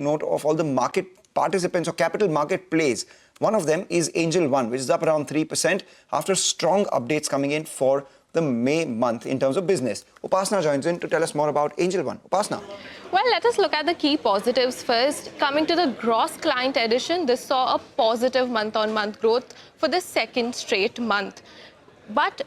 note of all the market participants or capital market plays. One of them is Angel One, which is up around 3% after strong updates coming in for the May month in terms of business. Upasna joins in to tell us more about Angel One. Upasna. Well, let us look at the key positives first. Coming to the gross client addition, this saw a positive month-on-month growth for the second straight month. But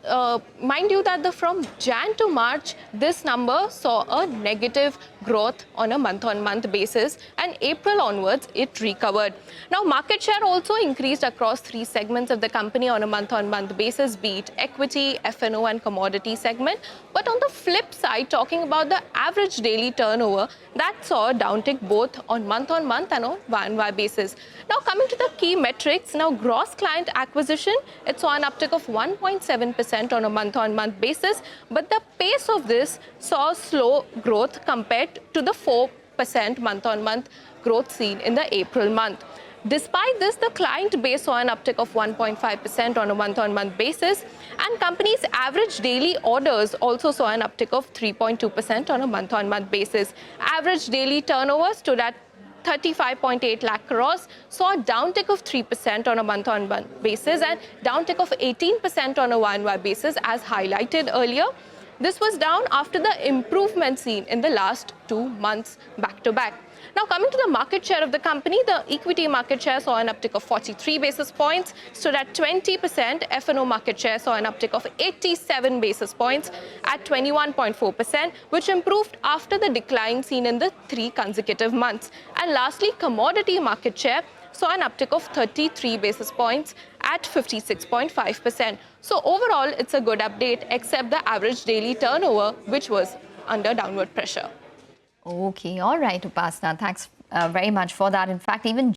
mind you that from Jan to March, this number saw a negative growth on a month-on-month basis, and April onwards, it recovered. Now, market share also increased across three segments of the company on a month-on-month basis, be it equity, F&O, and commodity segment. But on the flip side, talking about the average daily turnover, that saw a downtick both on month-on-month and on Y-on-Y basis. Now, coming to the key metrics, now gross client acquisition, it saw an uptick of 1.7% on a month-on-month basis, but the pace of this saw slow growth compared to the 4% month-on-month growth seen in the April month. Despite this, the client base saw an uptick of 1.5% on a month-on-month basis, and company's average daily orders also saw an uptick of 3.2% on a month-on-month basis. Average daily turnover stood at 35.8 lakh crores, saw a downtick of 3% on a month-on-month basis and downtick of 18% on a Y-on-Y basis as highlighted earlier. This was down after the improvement seen in the last 2 months back-to-back. Now, coming to the market share of the company, the equity market share saw an uptick of 43 basis points, stood at 20%. F&O market share saw an uptick of 87 basis points at 21.4%, which improved after the decline seen in the 3 consecutive months. And lastly, commodity market share saw an uptick of 33 basis points at 56.5%. So overall, it's a good update, except the average daily turnover, which was under downward pressure. Okay, all right, Upasna. Thanks very much for that. In fact, even